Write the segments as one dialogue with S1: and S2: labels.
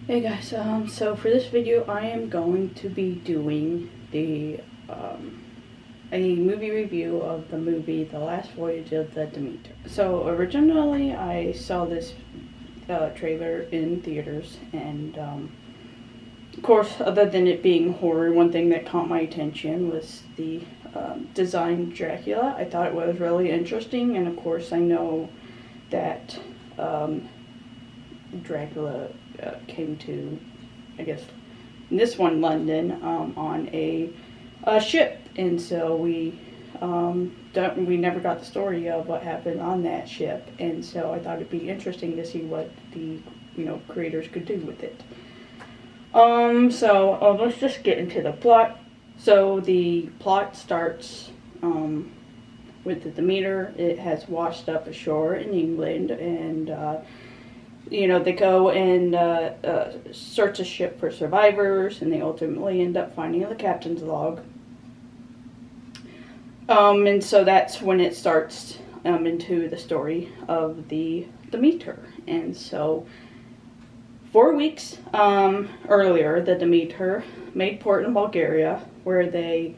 S1: Hey guys, so for this video I am going to be doing a movie review of the movie The Last Voyage of the Demeter. So originally I saw this trailer in theaters, and of course, other than it being horror, one thing that caught my attention was the design Dracula. I thought it was really interesting, and of course I know that Dracula came to, I guess, in this one, London, on a ship, and so we never got the story of what happened on that ship, and so I thought it'd be interesting to see what the creators could do with it. So let's just get into the plot. So the plot starts with the Demeter. It has washed up ashore in England, and they go and search a ship for survivors, and they ultimately end up finding the captain's log. And so that's when it starts into the story of the Demeter. And so 4 weeks earlier, the Demeter made port in Bulgaria, where they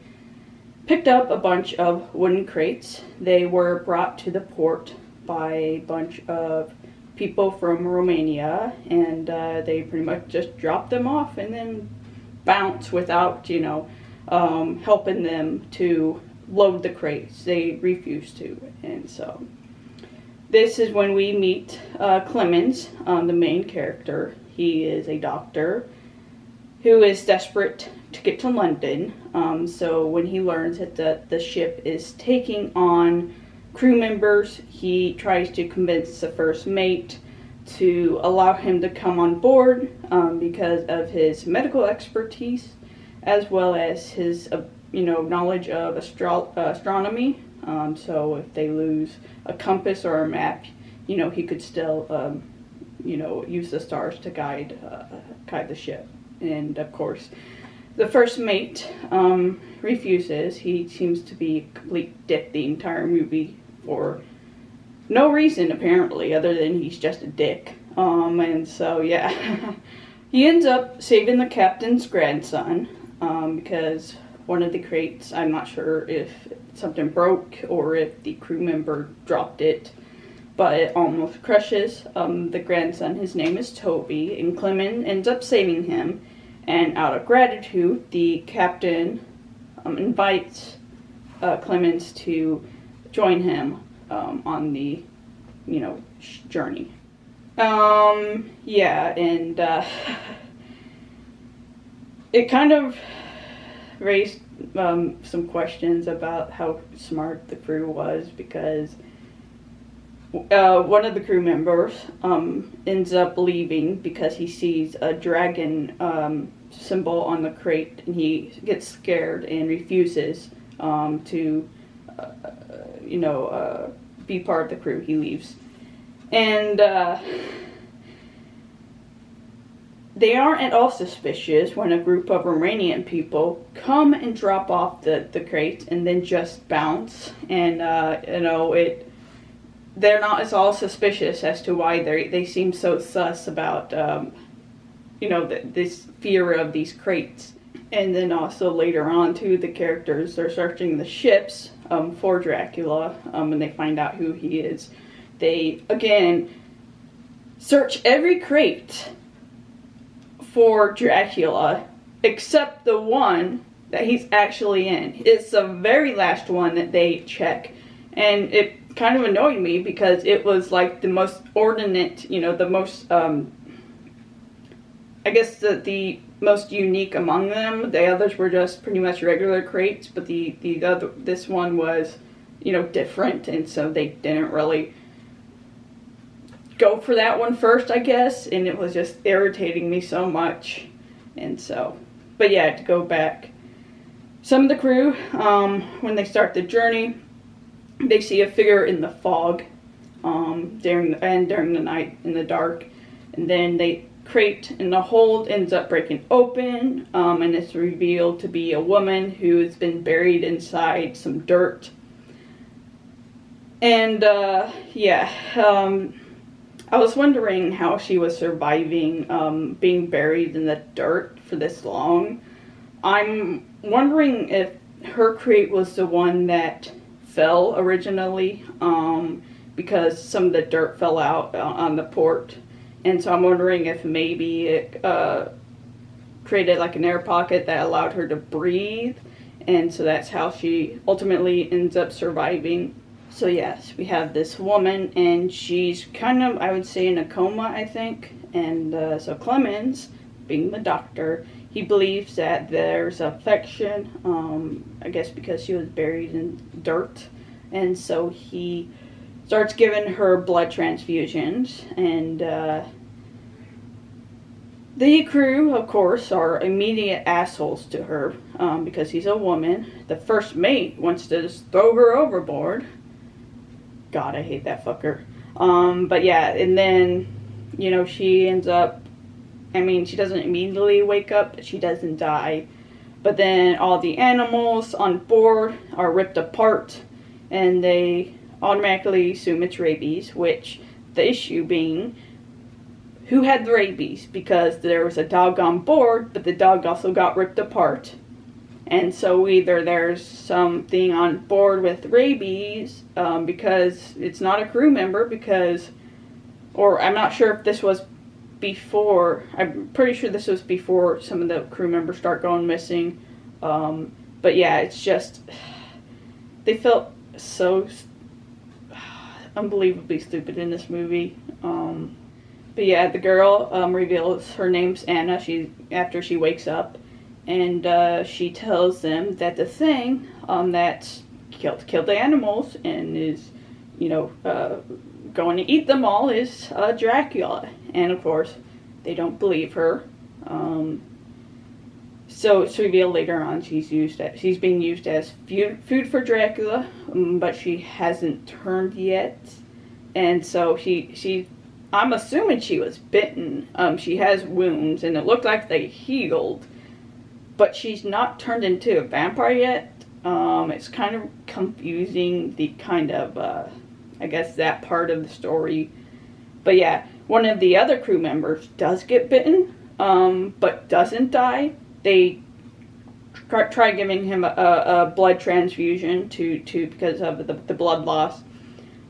S1: picked up a bunch of wooden crates. They were brought to the port by a bunch of people from Romania, and they pretty much just dropped them off and then bounce without, helping them to load the crates. They refused to. And so this is when we meet Clemens, the main character. He is a doctor who is desperate to get to London. So when he learns that the ship is taking on crew members, he tries to convince the first mate to allow him to come on board because of his medical expertise, as well as his knowledge of astronomy. So if they lose a compass or a map, he could still use the stars to guide the ship. And of course, the first mate refuses. He seems to be a complete dick the entire movie for no reason, apparently, other than he's just a dick. And so, yeah. He ends up saving the captain's grandson, because one of the crates, I'm not sure if something broke or if the crew member dropped it, but it almost crushes the grandson. His name is Toby, and Clemens ends up saving him. And out of gratitude, the captain invites Clemens to join him on the, journey. Yeah, and it kind of raised some questions about how smart the crew was, because one of the crew members ends up leaving because he sees a dragon symbol on the crate, and he gets scared and refuses to be part of the crew. He leaves. And they aren't at all suspicious when a group of Romanian people come and drop off the crates and then just bounce. And they're not at all suspicious as to why they seem so sus about this fear of these crates. And then also later on too, the characters are searching the ships for Dracula, and they find out who he is. They again search every crate for Dracula except the one that he's actually in. It's the very last one that they check, and it kind of annoyed me because it was like the most ordinate, the most I guess the most unique among them. The others were just pretty much regular crates, but this one was different, and so they didn't really go for that one first, I guess, and it was just irritating me so much. And so, but yeah, to go back, some of the crew, when they start the journey, they see a figure in the fog during the night in the dark, and then they crate in the hold ends up breaking open, and it's revealed to be a woman who has been buried inside some dirt. And yeah, I was wondering how she was surviving being buried in the dirt for this long. I'm wondering if her crate was the one that fell originally, because some of the dirt fell out on the port. And so I'm wondering if maybe it created like an air pocket that allowed her to breathe. And so that's how she ultimately ends up surviving. So yes, we have this woman, and she's kind of, I would say, in a coma, I think. And so Clemens, being the doctor, he believes that there's affection, I guess because she was buried in dirt. And so he starts giving her blood transfusions. And the crew, of course, are immediate assholes to her because she's a woman. The first mate wants to just throw her overboard. God, I hate that fucker. But yeah, and then, you know, she ends up, I mean, she doesn't immediately wake up, but she doesn't die. But then all the animals on board are ripped apart, and they automatically assume it's rabies, which the issue being, who had the rabies? Because there was a dog on board, but the dog also got ripped apart. And so either there's something on board with rabies, because it's not a crew member, because, or I'm not sure if this was before, I'm pretty sure this was before some of the crew members start going missing. But yeah, it's just, they felt so unbelievably stupid in this movie. But yeah, the girl reveals her name's Anna. After she wakes up, and she tells them that the thing that killed the animals and is, you know, going to eat them all is Dracula. And of course, they don't believe her. So it's revealed later on she's being used as food for Dracula, but she hasn't turned yet. And so I'm assuming she was bitten. She has wounds, and it looked like they healed, but she's not turned into a vampire yet. It's kind of confusing, the kind of, I guess, that part of the story. But yeah, one of the other crew members does get bitten, but doesn't die. They try giving him a blood transfusion because of the blood loss.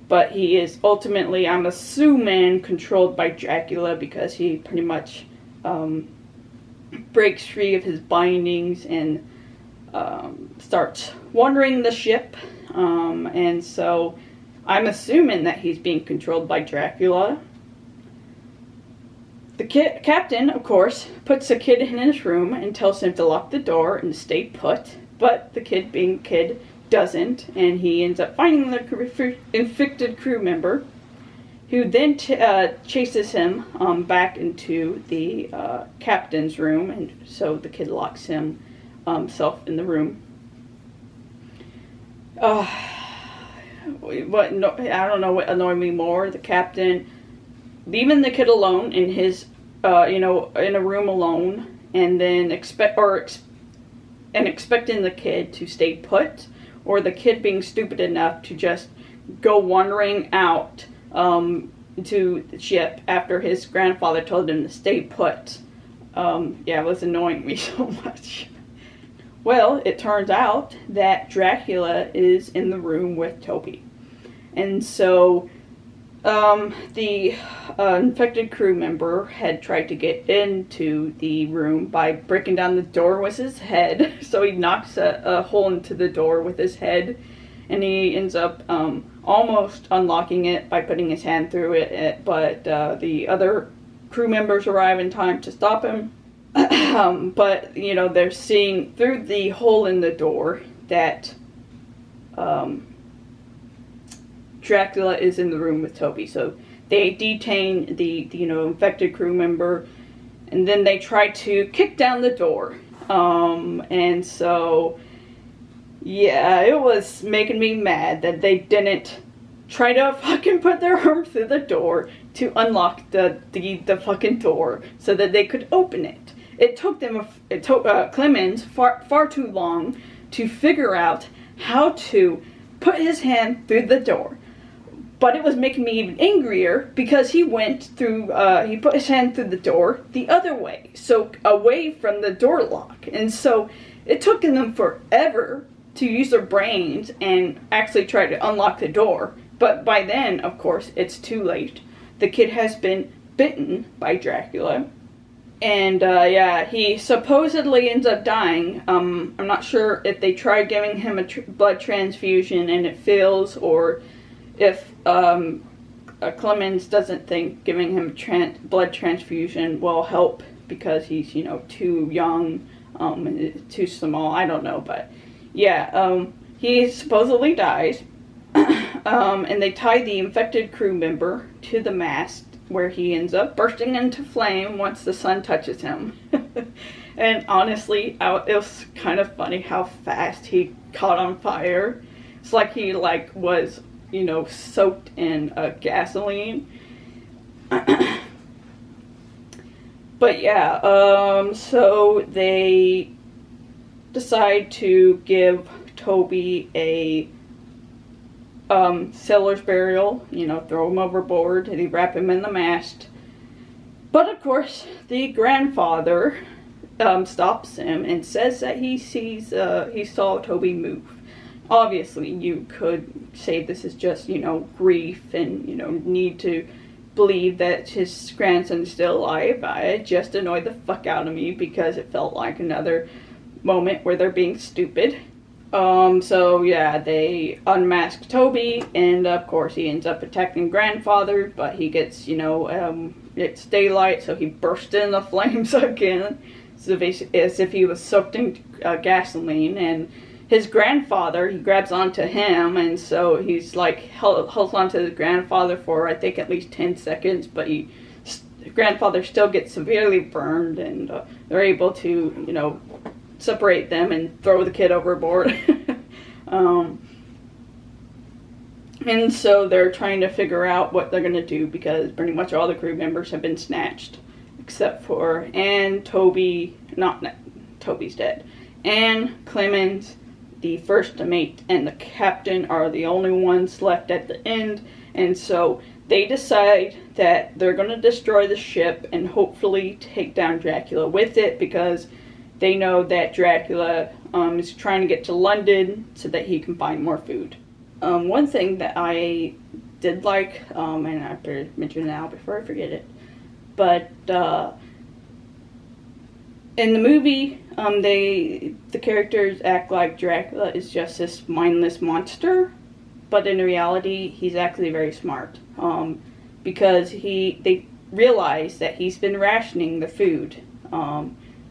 S1: But he is ultimately, I'm assuming, controlled by Dracula, because he pretty much breaks free of his bindings and starts wandering the ship. And so I'm assuming that he's being controlled by Dracula. The captain, of course, puts the kid in his room and tells him to lock the door and stay put. But the kid, being kid, doesn't, and he ends up finding the infected crew member, who then chases him back into the captain's room, and so the kid locks himself in the room. I don't know what annoyed me more: the captain leaving the kid alone in his, in a room alone, and then expecting the kid to stay put, or the kid being stupid enough to just go wandering out to the ship after his grandfather told him to stay put. It was annoying me so much. Well, it turns out that Dracula is in the room with Toby. And so the infected crew member had tried to get into the room by breaking down the door with his head. So he knocks a hole into the door with his head, and he ends up almost unlocking it by putting his hand through it, but the other crew members arrive in time to stop him. But, they're seeing through the hole in the door that Dracula is in the room with Toby. So they detain the infected crew member, and then they try to kick down the door. And so, yeah, it was making me mad that they didn't try to fucking put their arm through the door to unlock the fucking door so that they could open it. It took Clemens far too long to figure out how to put his hand through the door. But it was making me even angrier because he went through, he put his hand through the door the other way, so away from the door lock. And so it took them forever to use their brains and actually try to unlock the door. But by then, of course, it's too late. The kid has been bitten by Dracula. And, yeah, he supposedly ends up dying. I'm not sure if they tried giving him a blood transfusion and it fails, or if Clemens doesn't think giving him a blood transfusion will help because he's, you know, too young, too small. I don't know, but yeah, he supposedly dies. And they tie the infected crew member to the mast, where he ends up bursting into flame once the sun touches him. And honestly, it was kind of funny how fast he caught on fire. It's like he was, you know, soaked in gasoline. But yeah, so they decide to give Toby a sailor's burial, you know, throw him overboard, and they wrap him in the mast. But of course, the grandfather stops him and says that he saw Toby move. Obviously, you could say this is just, you know, grief and, you know, need to believe that his grandson's still alive. It just annoyed the fuck out of me because it felt like another moment where they're being stupid. So yeah, they unmask Toby, and of course he ends up attacking grandfather, but he gets, you know, it's daylight, so he bursts in the flames again, so as if he was soaked in gasoline, and his grandfather, he grabs onto him, and so he's like, holds onto his grandfather for, I think, at least 10 seconds, but grandfather still gets severely burned, and they're able to, you know, separate them and throw the kid overboard. And so they're trying to figure out what they're going to do because pretty much all the crew members have been snatched except for Toby's dead. Anne, Clemens, the first mate, and the captain are the only ones left at the end, and so they decide that they're going to destroy the ship and hopefully take down Dracula with it because they know that Dracula is trying to get to London so that he can find more food. One thing that I did like, and I better mention it now before I forget it, but in the movie, the characters act like Dracula is just this mindless monster, but in reality, he's actually very smart, because they realize that he's been rationing the food,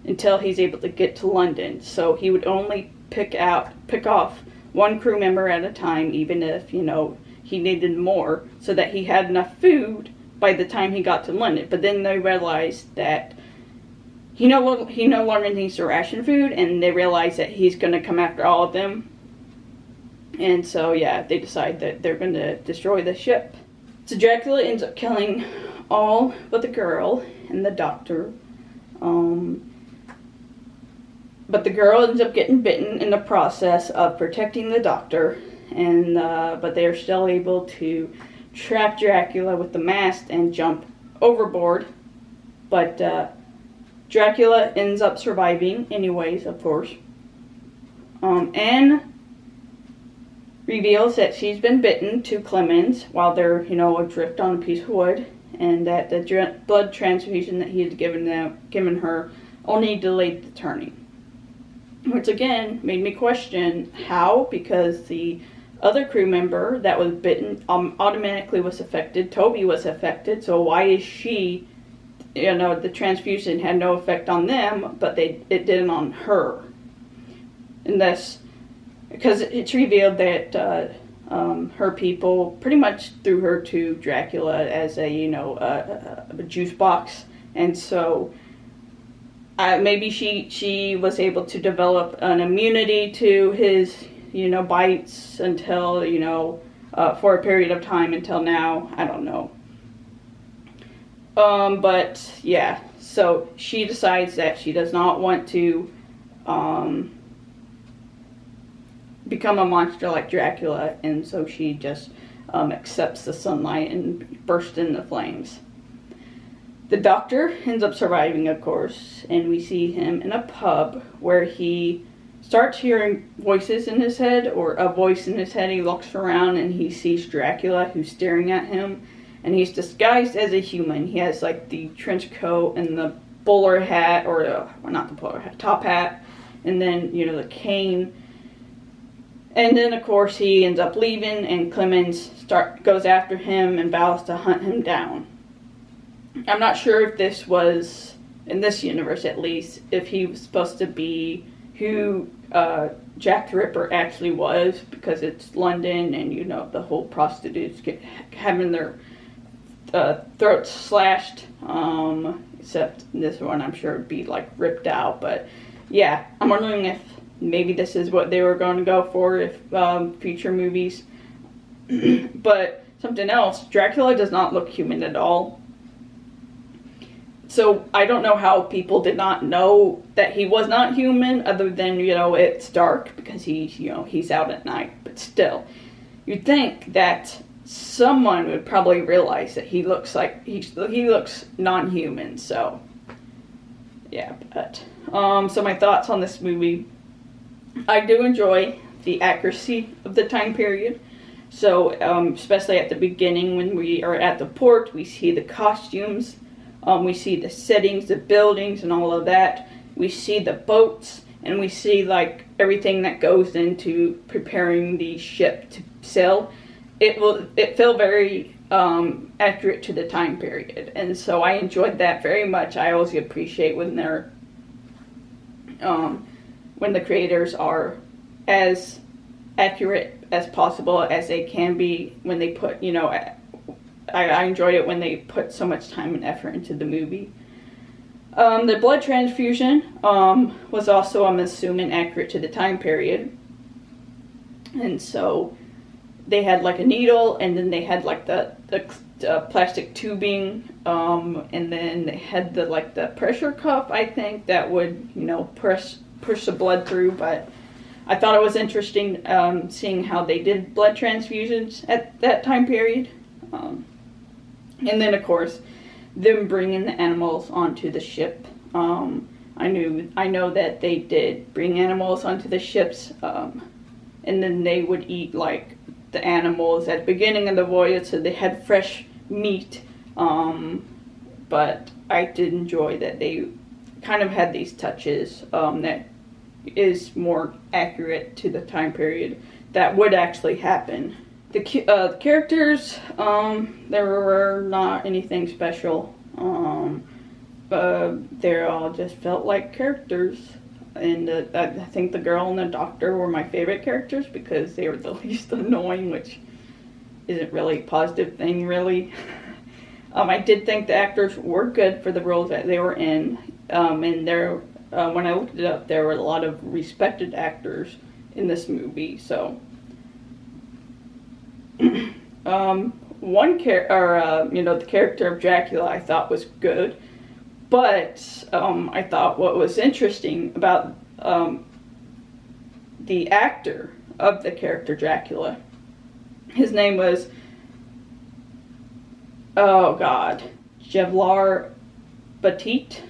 S1: until he's able to get to London. So he would only pick off one crew member at a time, even if, you know, he needed more, so that he had enough food by the time he got to London. But then they realized that he no longer needs to ration food, and they realize that he's going to come after all of them. And so, yeah, they decide that they're going to destroy the ship. So Dracula ends up killing all but the girl and the doctor. But the girl ends up getting bitten in the process of protecting the doctor, and but they are still able to trap Dracula with the mast and jump overboard. But Dracula ends up surviving anyways, of course. Anne reveals that she's been bitten to Clemens while they're, you know, adrift on a piece of wood, and that the blood transfusion that he had given her only delayed the turning. Which again made me question how, because the other crew member that was bitten automatically was affected. Toby was affected, so why is she, you know, the transfusion had no effect on them, but it did on her. And that's because it's revealed that her people pretty much threw her to Dracula as a, you know, a juice box, and so maybe she was able to develop an immunity to his, you know, bites until, you know, for a period of time until now. I don't know. But yeah, so she decides that she does not want to become a monster like Dracula, and so she just accepts the sunlight and bursts into flames. The Doctor ends up surviving, of course, and we see him in a pub where he starts hearing voices in his head, or a voice in his head. He looks around and he sees Dracula, who's staring at him, and he's disguised as a human. He has like the trench coat and the bowler hat, or not the bowler hat, top hat, and then, you know, the cane. And then, of course, he ends up leaving, and Clemens goes after him and vows to hunt him down. I'm not sure if this was, in this universe at least, if he was supposed to be who Jack the Ripper actually was, because it's London and, you know, the whole prostitutes having their throats slashed, except this one I'm sure would be like ripped out. But yeah, I'm wondering if maybe this is what they were going to go for if future movies. But something else, Dracula does not look human at all. So I don't know how people did not know that he was not human, other than, you know, it's dark because he's out at night. But still, you'd think that someone would probably realize that he looks like he looks non-human. So yeah, but so my thoughts on this movie: I do enjoy the accuracy of the time period. So especially at the beginning when we are at the port, we see the costumes. We see the settings, the buildings, and all of that. We see the boats, and we see like everything that goes into preparing the ship to sail. It felt very accurate to the time period, and so I enjoyed that very much. I always appreciate when they're when the creators are as accurate as possible as they can be when they put, you know. I enjoyed it when they put so much time and effort into the movie. The blood transfusion was also, I'm assuming, accurate to the time period. And so they had like a needle, and then they had like the plastic tubing, and then they had the pressure cuff, I think, that would, you know, push the blood through. But I thought it was interesting seeing how they did blood transfusions at that time period. And then, of course, them bringing the animals onto the ship. I know that they did bring animals onto the ships, and then they would eat like the animals at the beginning of the voyage, so they had fresh meat. But I did enjoy that they kind of had these touches that is more accurate to the time period that would actually happen. The characters, there were not anything special. They all just felt like characters. And I think the girl and the Doctor were my favorite characters because they were the least annoying, which isn't really a positive thing, really. I did think the actors were good for the roles that they were in. And when I looked it up, there were a lot of respected actors in this movie, so... the character of Dracula I thought was good, but I thought what was interesting about the actor of the character Dracula, his name was, Jevlar Batit.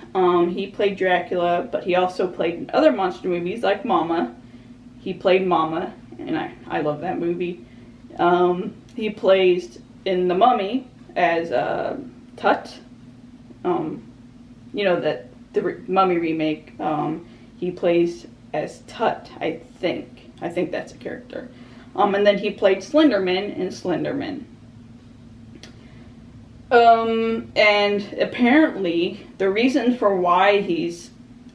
S1: He played Dracula, but he also played in other monster movies like Mama. He played Mama, and I love that movie. He plays in The Mummy as Tut. The Mummy remake. He plays as Tut, I think. I think that's a character. And then he played Slenderman in Slenderman. And apparently, the reason for why he's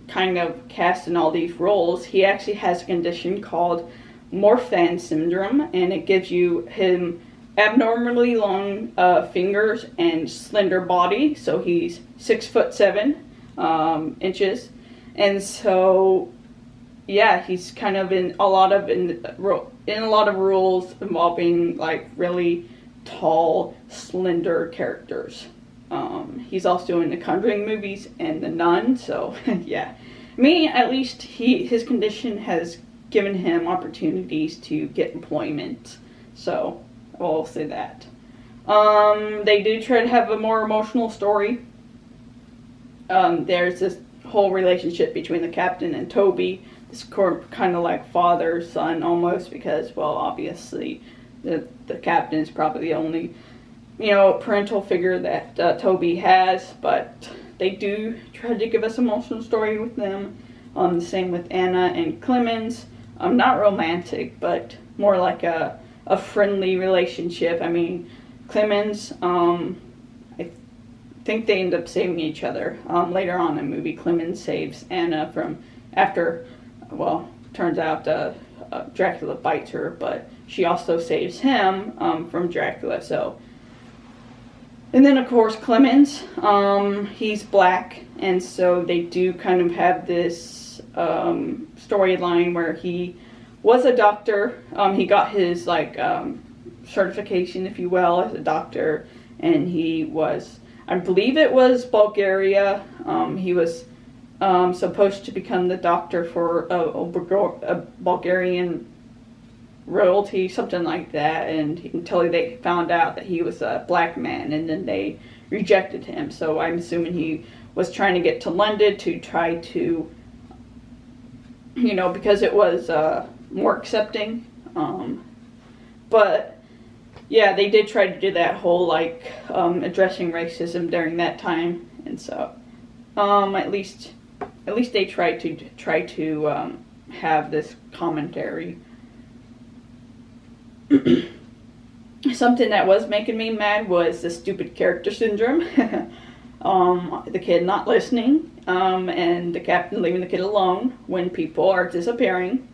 S1: kind of cast in all these roles, he actually has a condition called Morphan syndrome, and it gives him abnormally long fingers and slender body. So he's 6'7" inches, and so yeah, he's kind of in a lot of roles involving like really tall, slender characters. He's also in the Conjuring movies and The Nun. So yeah, at least his condition has given him opportunities to get employment. So I'll say that. They do try to have a more emotional story. There's this whole relationship between the captain and Toby. This kind of like father son almost, because, well, obviously the captain is probably the only, parental figure that Toby has, but they do try to give us an emotional story with them. The same with Anna and Clemens. Not romantic, but more like a friendly relationship. I mean, Clemens, I think they end up saving each other. Later on in the movie, Clemens saves Anna from after, well, turns out Dracula bites her, but she also saves him from Dracula. So, and then of course Clemens, he's black, and so they do kind of have this storyline where he was a doctor. He got his certification, if you will, as a doctor, and he was, I believe it was Bulgaria. He was supposed to become the doctor for a Bulgarian royalty, something like that, and until they found out that he was a black man, and then they rejected him. So I'm assuming he was trying to get to London to try to, because it was more accepting. But yeah, they did try to do that whole addressing racism during that time, and so at least they tried to have this commentary. Something that was making me mad was the stupid character syndrome. The kid not listening, and the captain leaving the kid alone when people are disappearing.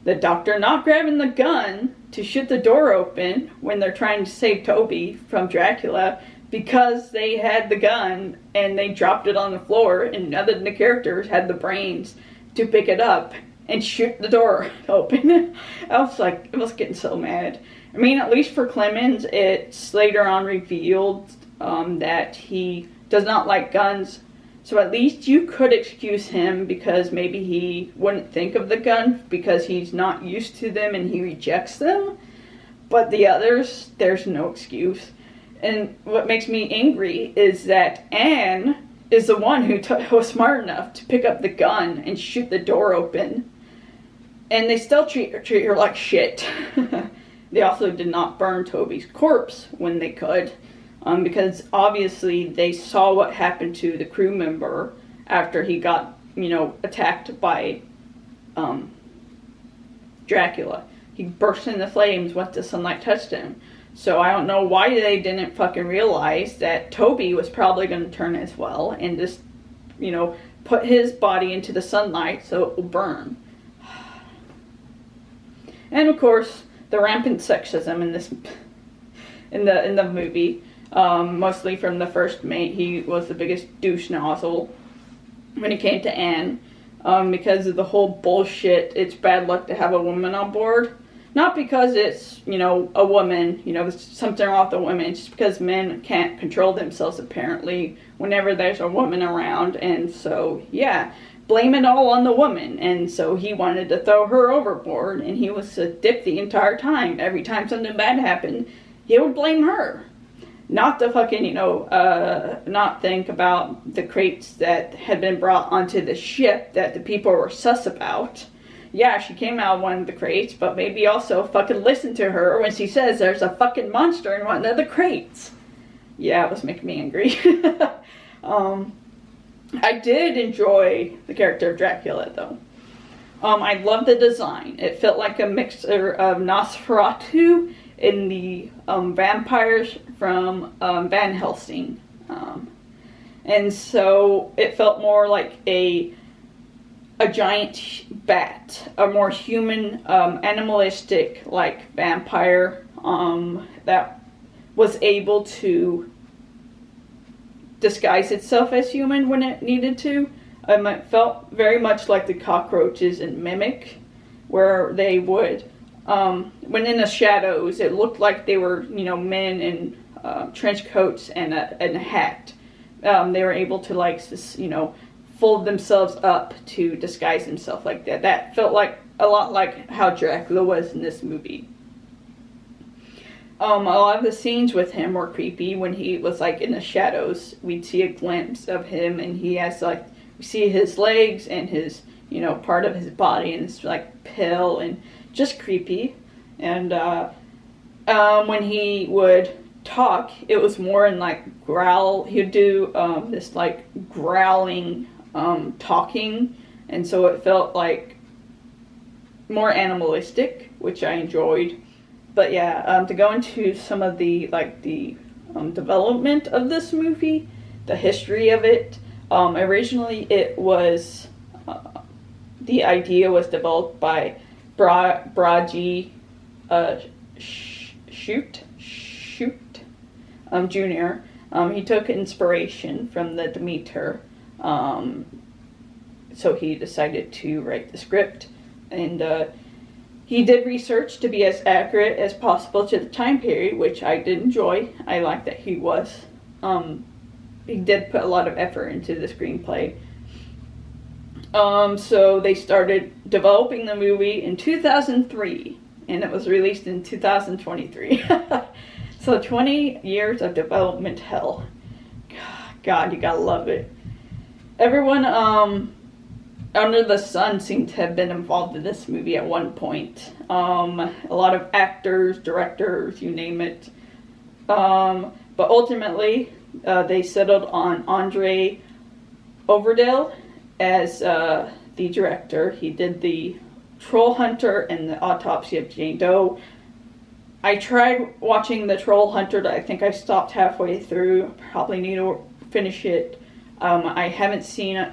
S1: The doctor not grabbing the gun to shoot the door open when they're trying to save Toby from Dracula because they had the gun and they dropped it on the floor, and none of the characters had the brains to pick it up and shoot the door open. I was getting so mad. I mean, at least for Clemens, it's later on revealed that he does not like guns. So at least you could excuse him because maybe he wouldn't think of the gun because he's not used to them and he rejects them. But the others, there's no excuse. And what makes me angry is that Anne is the one who was smart enough to pick up the gun and shoot the door open. And they still treat her like shit. They also did not burn Toby's corpse when they could. Because obviously they saw what happened to the crew member after he got, attacked by Dracula. He burst into flames once the sunlight touched him. So I don't know why they didn't fucking realize that Toby was probably going to turn as well and just, put his body into the sunlight so it will burn. And of course, the rampant sexism in this, in the movie. Mostly from the first mate. He was the biggest douche nozzle when it came to Anne, because of the whole bullshit, it's bad luck to have a woman on board. Not because it's, a woman, there's something wrong with the women. It's just because men can't control themselves, apparently, whenever there's a woman around. And so, yeah, blame it all on the woman. And so he wanted to throw her overboard, and he was a dick the entire time. Every time something bad happened, he would blame her. Not to fucking, not think about the crates that had been brought onto the ship that the people were sus about. Yeah, she came out of one of the crates, but maybe also fucking listen to her when she says there's a fucking monster in one of the crates. Yeah, it was making me angry. I did enjoy the character of Dracula, though. I love the design. It felt like a mixture of Nosferatu and the vampires from Van Helsing. And so it felt more like a giant bat, a more human, animalistic, like vampire that was able to disguise itself as human when it needed to. It felt very much like the cockroaches in Mimic, where they would, when in the shadows, it looked like they were, men in trench coats and a hat. They were able to, fold themselves up to disguise themselves like that. That felt like a lot like how Dracula was in this movie. A lot of the scenes with him were creepy. When he was like in the shadows, we'd see a glimpse of him, and he has like, we see his legs and his, you know, part of his body, and it's like pale and just creepy. And when he would talk, it was more in like growl. He'd do this like growling talking, and so it felt like more animalistic, which I enjoyed. But yeah, to go into some of the development of this movie, the history of it. Originally, it was the idea was developed by Braji Shoot Jr. He took inspiration from the Demeter, so he decided to write the script, and he did research to be as accurate as possible to the time period, which I did enjoy. I liked that he was. He did put a lot of effort into the screenplay. So they started developing the movie in 2003, and it was released in 2023. So 20 years of development hell. God, you gotta love it. Everyone under the sun seemed to have been involved in this movie at one point. A lot of actors, directors, you name it. But ultimately, they settled on Andre Overdale as the director. He did the Troll Hunter and the Autopsy of Jane Doe. I tried watching the Troll Hunter. I think I stopped halfway through. Probably need to finish it. I haven't seen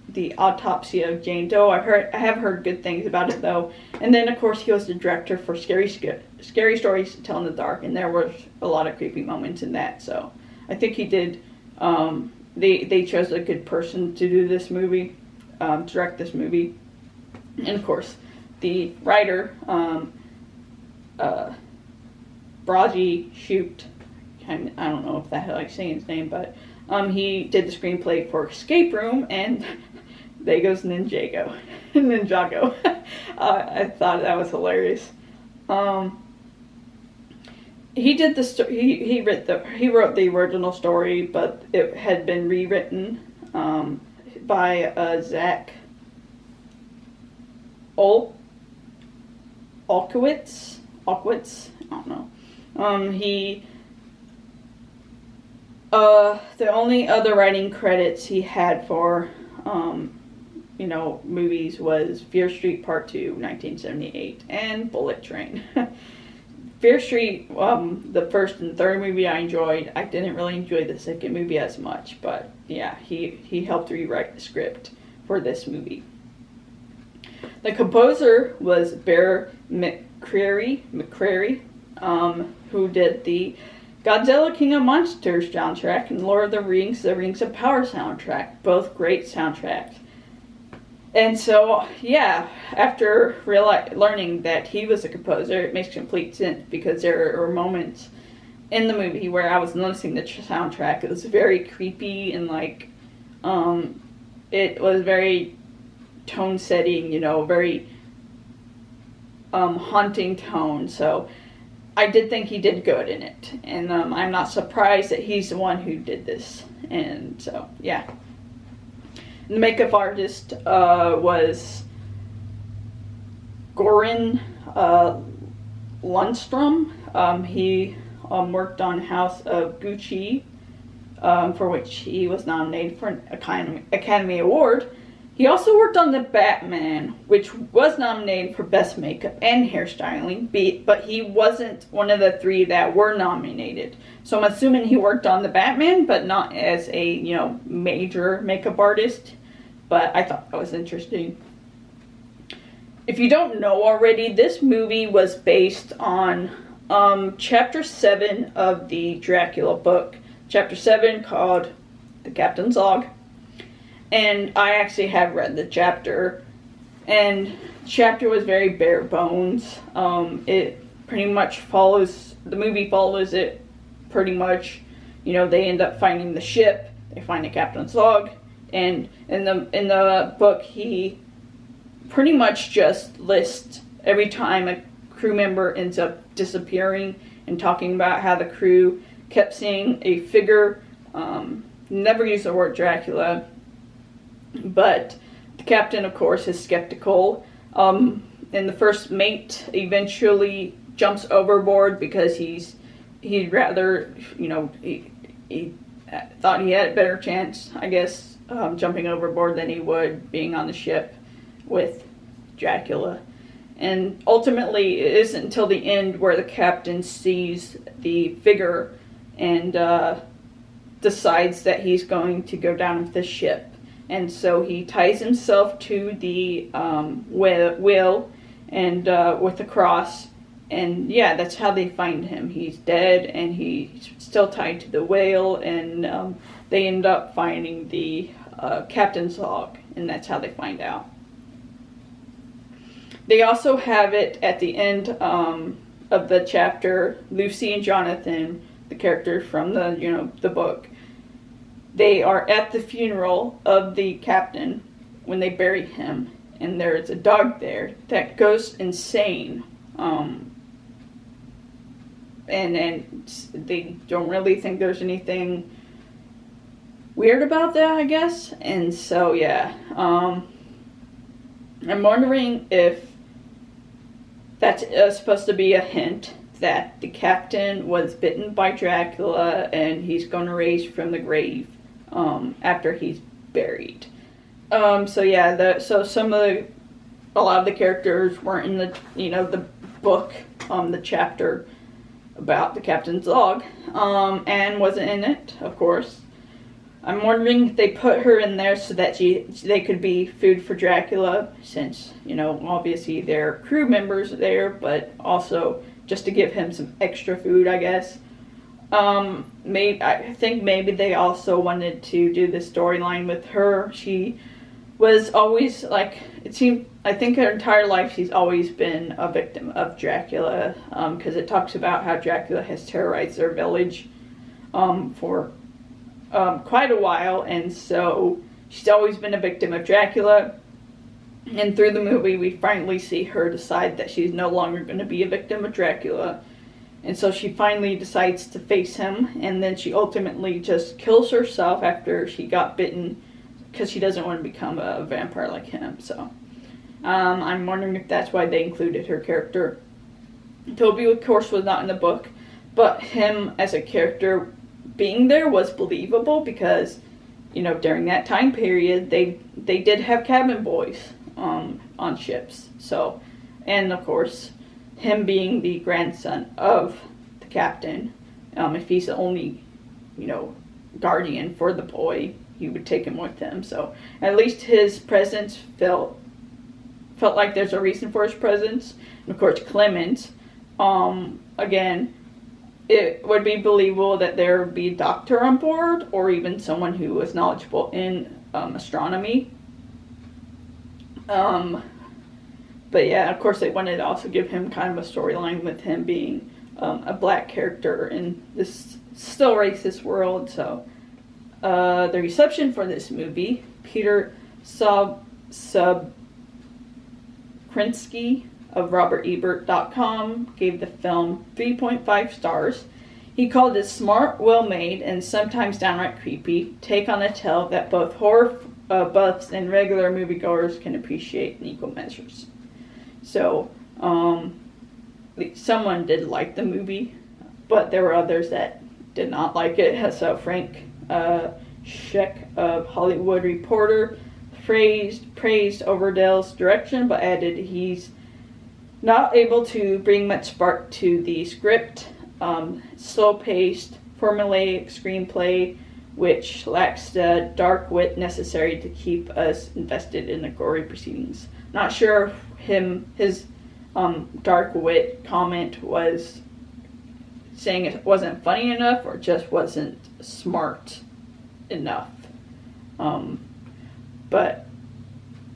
S1: the Autopsy of Jane Doe. I have heard good things about it though. And then of course he was the director for Scary Stories to Tell in the Dark, and there was a lot of creepy moments in that. So I think he did. They chose a good person to do this movie, direct this movie, and of course the writer Braji Shoot. I don't know if that how I say his name, but he did the screenplay for Escape Room and There Goes Ninjago. Ninjago. I thought that was hilarious. He did the he wrote the original story, but it had been rewritten by Zach Olkowitz. I don't know. The only other writing credits he had for movies was Fear Street Part 2, 1978, and Bullet Train. Fear Street, the first and third movie I enjoyed. I didn't really enjoy the second movie as much, but yeah, he helped rewrite the script for this movie. The composer was Bear McCreary, who did the Godzilla King of Monsters soundtrack and Lord of the Rings of Power soundtrack. Both great soundtracks. And so, yeah, after learning that he was a composer, it makes complete sense, because there were moments in the movie where I was noticing the soundtrack. It was very creepy and it was very tone setting, very haunting tone. So I did think he did good in it, and I'm not surprised that he's the one who did this. And so, yeah. The makeup artist was Goran Lundstrom. He worked on House of Gucci, for which he was nominated for an Academy Award. He also worked on The Batman, which was nominated for Best Makeup and Hairstyling, but he wasn't one of the three that were nominated. So I'm assuming he worked on The Batman, but not as a, major makeup artist. But I thought that was interesting. If you don't know already, this movie was based on Chapter 7 of the Dracula book. Chapter 7 called The Captain's Log. And I actually have read the chapter. And the chapter was very bare bones. It pretty much the movie follows it pretty much. They end up finding the ship. They find the captain's log. And in the book, he pretty much just lists every time a crew member ends up disappearing, and talking about how the crew kept seeing a figure, never used the word Dracula, but the captain, of course, is skeptical. And the first mate eventually jumps overboard because he'd rather, he thought he had a better chance, I guess, jumping overboard than he would being on the ship with Dracula. And ultimately, it isn't until the end where the captain sees the figure and decides that he's going to go down with the ship. And so he ties himself to the wheel and with a cross. And yeah, that's how they find him. He's dead and he's still tied to the whale. And they end up finding the captain's log. And that's how they find out. They also have it at the end of the chapter, Lucy and Jonathan, the characters from the book. They are at the funeral of the captain when they bury him, and there's a dog there that goes insane. And they don't really think there's anything weird about that, I guess. And so, yeah. I'm wondering if that's supposed to be a hint that the captain was bitten by Dracula and he's going to raise from the grave after he's buried. So yeah, a lot of the characters weren't in the book, the chapter about the captain's log. Anne wasn't in it, of course. I'm wondering if they put her in there so that they could be food for Dracula, since, obviously they're crew members there, but also just to give him some extra food, I guess. I think maybe they also wanted to do the storyline with her. She was always, I think her entire life she's always been a victim of Dracula, because it talks about how Dracula has terrorized their village for quite a while, and so she's always been a victim of Dracula. And through the movie, we finally see her decide that she's no longer going to be a victim of Dracula. And so she finally decides to face him, and then she ultimately just kills herself after she got bitten because she doesn't want to become a vampire like him. So I'm wondering if that's why they included her character. Toby, of course, was not in the book, but him as a character being there was believable because, during that time period, they did have cabin boys on ships. So, and of course, him being the grandson of the captain, if he's the only, guardian for the boy, he would take him with him. So at least his presence felt like there's a reason for his presence. And of course, Clement, again, it would be believable that there would be a doctor on board or even someone who was knowledgeable in astronomy. But yeah, of course, they wanted to also give him kind of a storyline with him being a black character in this still racist world. So the reception for this movie, Peter Subkrinsky of RobertEbert.com gave the film 3.5 stars. He called it smart, well-made, and sometimes downright creepy take on a tale that both horror buffs and regular moviegoers can appreciate in equal measures. So, someone did like the movie, but there were others that did not like it. So Frank Scheck of Hollywood Reporter praised Overdale's direction, but added he's not able to bring much spark to the script, slow-paced, formulaic screenplay, which lacks the dark wit necessary to keep us invested in the gory proceedings. Not sure if his dark wit comment was saying it wasn't funny enough or just wasn't smart enough. But,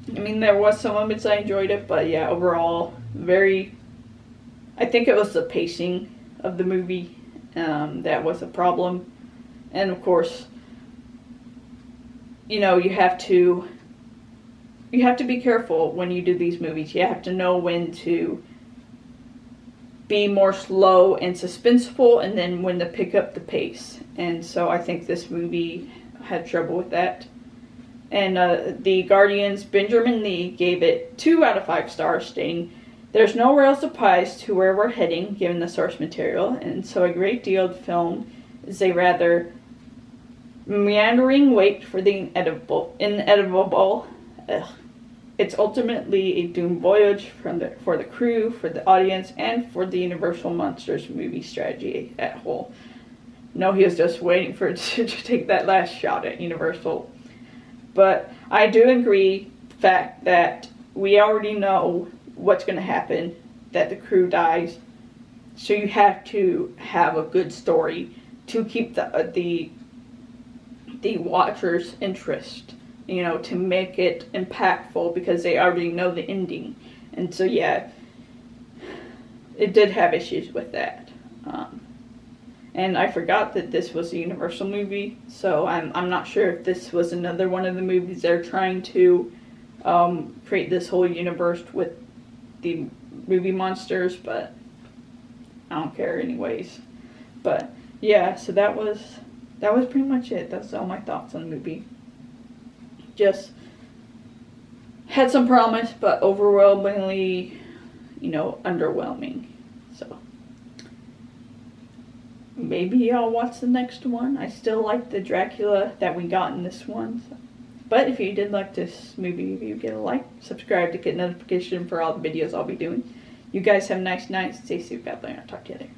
S1: there was some moments I enjoyed it, but yeah, overall, I think it was the pacing of the movie that was a problem. And of course, you have to be careful when you do these movies. You have to know when to be more slow and suspenseful, and then when to pick up the pace. And so I think this movie had trouble with that. And the Guardian's Benjamin Lee gave it 2 out of 5 stars, stating, "There's no real surprise to where we're heading, given the source material, and so a great deal of the film is a rather meandering wait for the inevitable. It's ultimately a doomed voyage for the crew, for the audience, and for the Universal Monsters movie strategy at whole." No, he was just waiting for it to take that last shot at Universal. But I do agree the fact that we already know what's going to happen, that the crew dies. So you have to have a good story to keep the watcher's interest, you know, to make it impactful, because they already know the ending. And so yeah, it did have issues with that. And I forgot that this was a Universal movie, so I'm not sure if this was another one of the movies they're trying to create this whole universe with the movie monsters, but I don't care anyways. But yeah, so that was pretty much it. That's all my thoughts on the movie. Just had some promise, but overwhelmingly, you know, underwhelming. So maybe I'll watch the next one. I still like the Dracula that we got in this one. So. But if you did like this movie review, get a like, subscribe to get notification for all the videos I'll be doing. You guys have a nice night. Stay safe out there. I'll talk to you later.